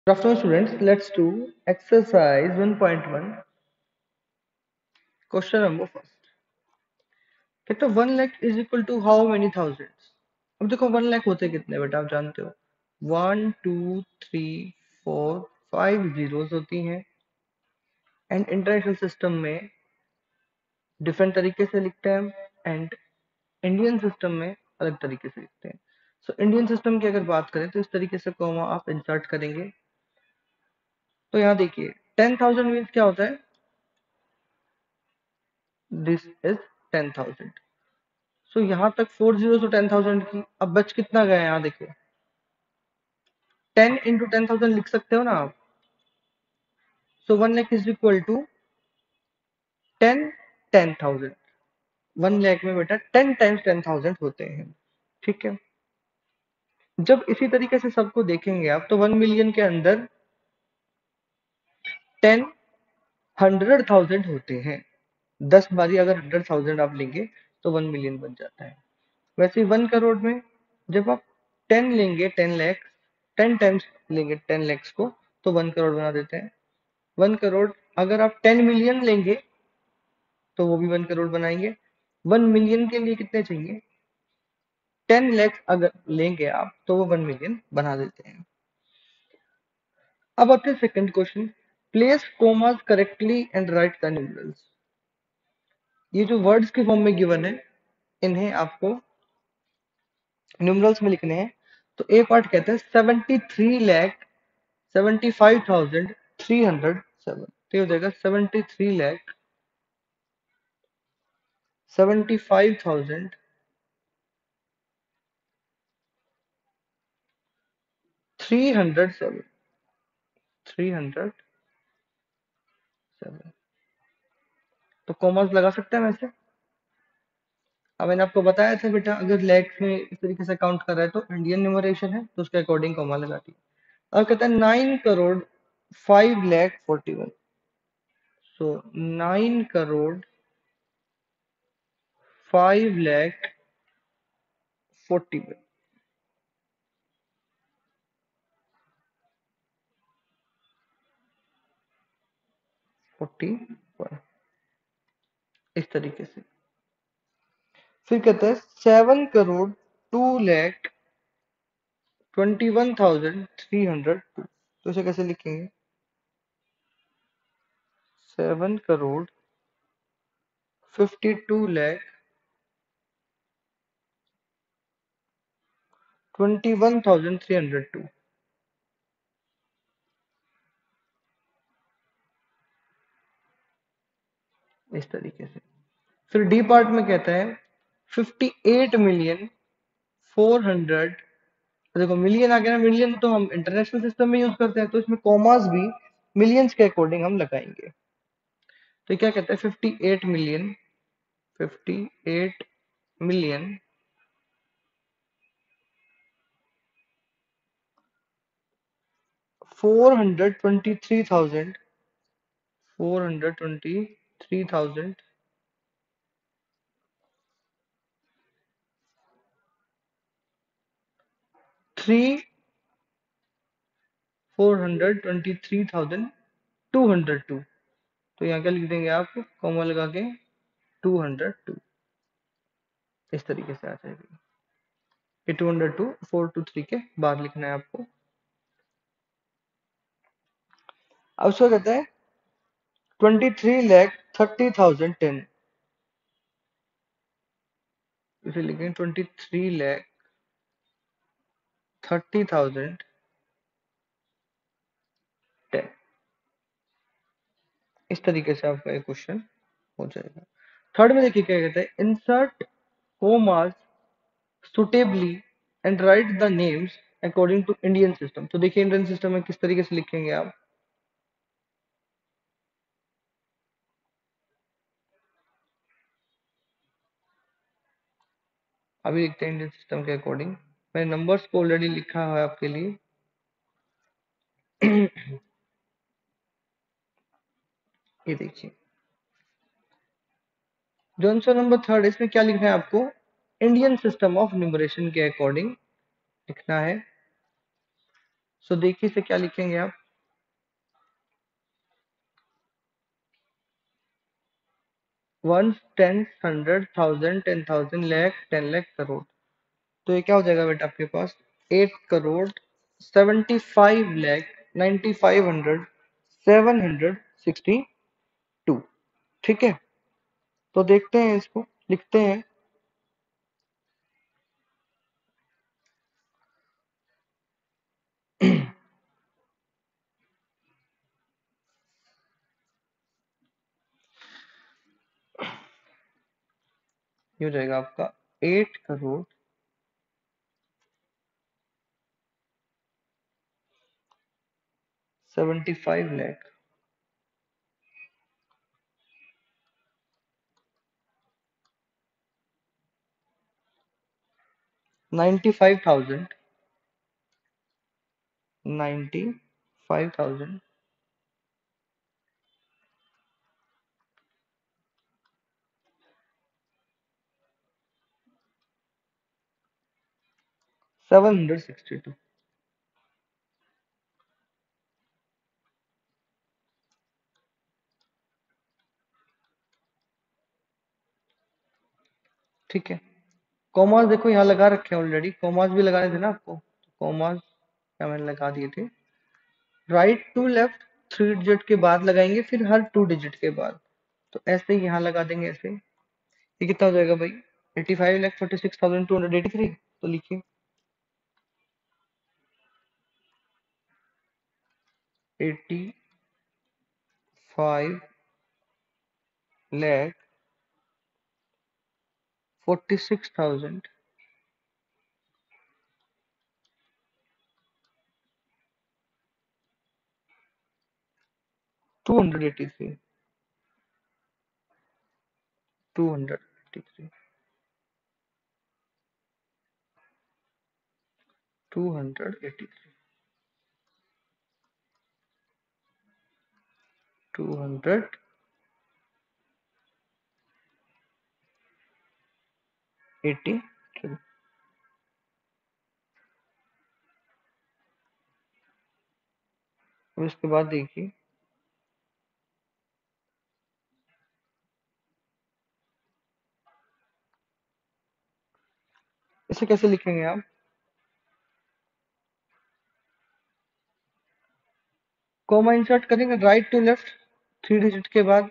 Good afternoon, students. Let's do exercise 1.1, question number first. कहते 1 lakh is equal to how many thousands. अब देखो 1 लाख होते कितने बेटा, आप जानते हो 1 2 3 4 5 जीरोस होती हैं। एंड इंटरनेशनल सिस्टम में डिफरेंट तरीके से लिखते हैं एंड इंडियन सिस्टम में अलग तरीके से लिखते हैं। सो इंडियन सिस्टम की अगर बात करें तो इस तरीके से कॉमा आप इंसर्ट करेंगे। तो यहाँ देखिए 10,000 मीन्स क्या होता है, दिस इज 10,000। सो यहाँ तक 4 जीरो तो 10,000 की। अब बच कितना गया यहाँ देखो, 10 into 10,000 लिख सकते हो ना आप। So 1 lakh is equal to 10 10,000। 1 lakh में बेटा 10 times 10,000 होते हैं। ठीक है, जब इसी तरीके से सबको देखेंगे आप तो 1 मिलियन के अंदर 10 100,000 होते हैं। 10 बारी अगर 100,000 आप लेंगे तो 1 मिलियन बन जाता है। वैसे 1 करोड़ में जब आप 10 लेंगे, 10 लाख 10 टाइम्स लेंगे 10 लैक्स को तो 1 करोड़ बना देते हैं। 1 करोड़ अगर आप 10 मिलियन लेंगे तो वो भी 1 करोड़ बनाएंगे। 1 मिलियन के लिए कितने चाहिए, 10 लैक्स अगर लेंगे आप तो वो 1 मिलियन बना देते हैं। अब आते हैं second question, place commas correctly and write the numerals. ये जो वर्ड्स के फॉर्म में गिवन है इन्हें आपको न्यूमरल्स में लिखने हैं। तो ए पार्ट कहते हैं 73,75,307। तो ये हो जाएगा 73,75,307। 307। तो कॉमर्स लगा सकते हैं वैसे। अब मैंने आपको बताया था बेटा, अगर लैक्स में इस तरीके से काउंट कर रहा है तो इंडियन न्यूमरेशन है तो उसके अकॉर्डिंग कॉमा लगा दी। अब कहता है 9 करोड़ 5 लाख 41। सो 9 करोड़ 5 लाख 41, 41 इस तरीके से। फिर कहते हैं 7 करोड़ 2 लाख 21,302। तो इसे कैसे लिखेंगे, 7 करोड़ 52 लाख 21,302 इस तरीके से। फिर डी पार्ट में कहता है 58,400। देखो मिलियन आ गया ना, मिलियन तो हम इंटरनेशनल सिस्टम में यूज करते हैं तो इसमें कॉमास भी मिलियंस के अकॉर्डिंग हम लगाएंगे। तो क्या कहता है 58 मिलियन 423,423,000 थ्री 423,202। तो यहाँ क्या लिख देंगे आप, कॉमा लगा के 202 इस तरीके से आ जाएगी। ये 202 423 के बाद लिखना है आपको। अब उसको कहते हैं 23,30,010। इसे लिखेंगे 23,30,010। इस तरीके से आपका एक क्वेश्चन हो जाएगा। थर्ड में देखिए क्या कहता है, insert commas suitably and write the names according to Indian system. तो देखिए इंडियन सिस्टम में किस तरीके से लिखेंगे आप। अभी लिखते हैं इंडियन सिस्टम के अकॉर्डिंग। मैंने नंबर्स को ऑलरेडी लिखा है आपके लिए। ये देखिए जो आंसर नंबर थर्ड, इसमें क्या लिखना है आपको, इंडियन सिस्टम ऑफ न्यूमरेशन के अकॉर्डिंग लिखना है। सो देखिए इसे क्या लिखेंगे आप, 1, 10, 100, 1000, 10,000, लाख, 10 लाख, करोड़। तो ये क्या हो जाएगा बेटा आपके पास, 8 करोड़ 75 लाख 9500 762। ठीक है, तो देखते हैं इसको, लिखते हैं। ये हो जाएगा आपका 8 करोड़ 75 लाख 95,000 95,000 762। ठीक है, कॉमास देखो यहाँ लगा रखे हैं ऑलरेडी, कॉमास भी लगाने थे ना आपको, कॉमास क्या मैंने लगा दिए थे। राइट टू लेफ्ट 3 डिजिट के बाद लगाएंगे, फिर हर 2 डिजिट के बाद। तो ऐसे ही यहाँ लगा देंगे ऐसे। ये कितना हो जाएगा भाई, 85,46,283। तो लिखिए 85,46,283। 283 283 283। अब इसके बाद देखिए, इसे कैसे लिखेंगे आप, कॉमा इंसर्ट करेंगे राइट टू लेफ्ट 3 डिजिट के बाद,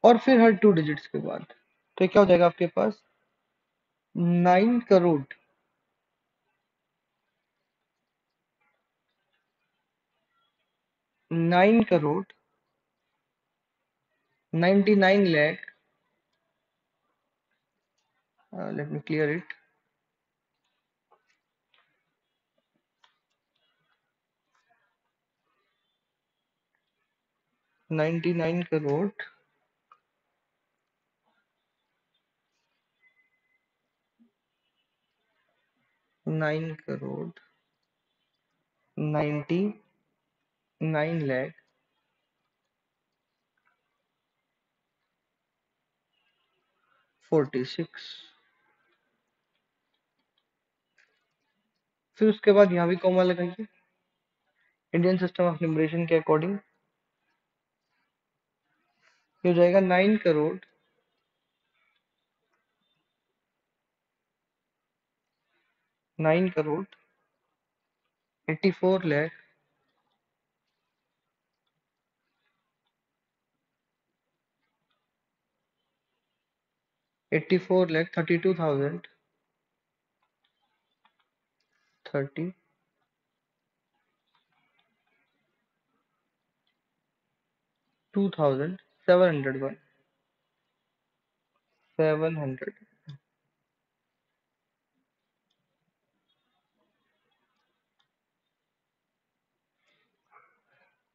और फिर हर 2 डिजिट्स के बाद। तो ये क्या हो जाएगा आपके पास, 9 crore 9 crore 99 lakh, let me clear it, 99 crore 9 crore 99 lakh 46। फिर उसके बाद यहाँ भी कॉमा लगाइए, इंडियन सिस्टम ऑफ न्यूमरेशन के अकॉर्डिंग। ये हो जाएगा 9 करोड़ 84 लाख 84 लाख 32,701 700।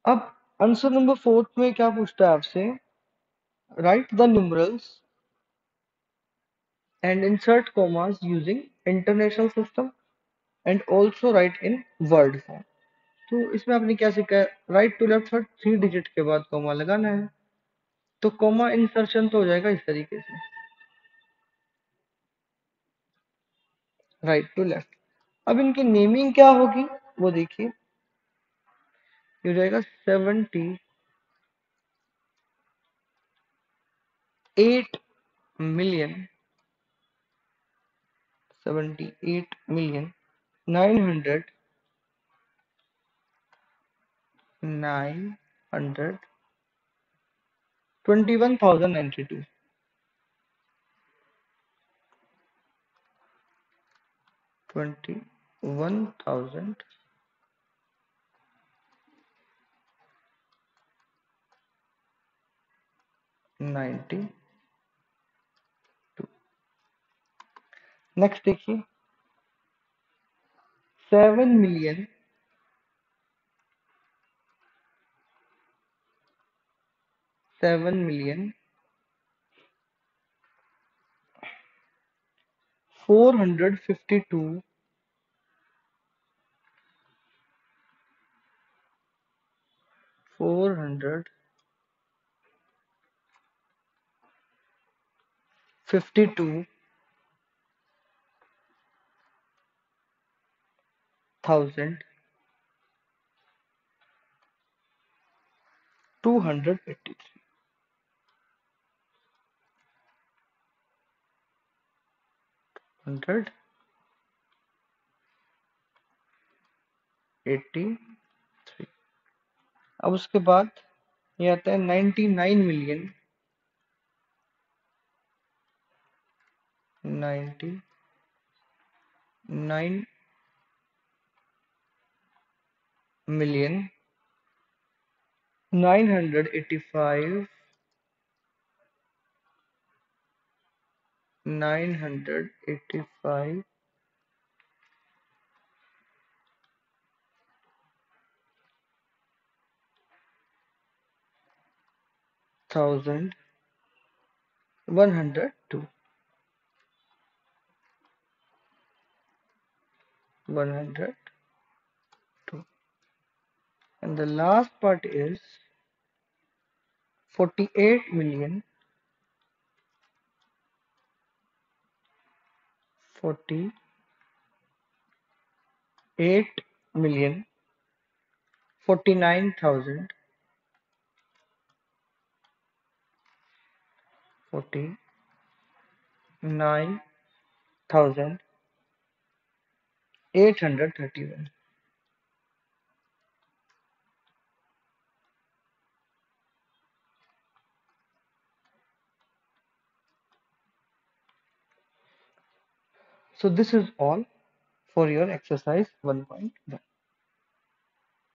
अब आंसर नंबर 4 में क्या पूछता है आपसे, right the numerals and insert commas using international system and also write in word form। तो इसमें आपने क्या सीखा है, राइट टू लेफ्ट हर 3 डिजिट के बाद कॉमा लगाना है। तो कॉमा इंसर्शन तो हो जाएगा इस तरीके से, राइट टू लेफ्ट। अब इनकी नेमिंग क्या होगी वो देखिए, ये हो जाएगा 78 मिलियन 921,092 21,092। नेक्स्ट देखिए 7,000,000 452 452 thousand 283 183। अब उसके बाद ये आता है 99,085,985,102 102, and the last part is 48 million 49,831। So this is all for your exercise 1.1.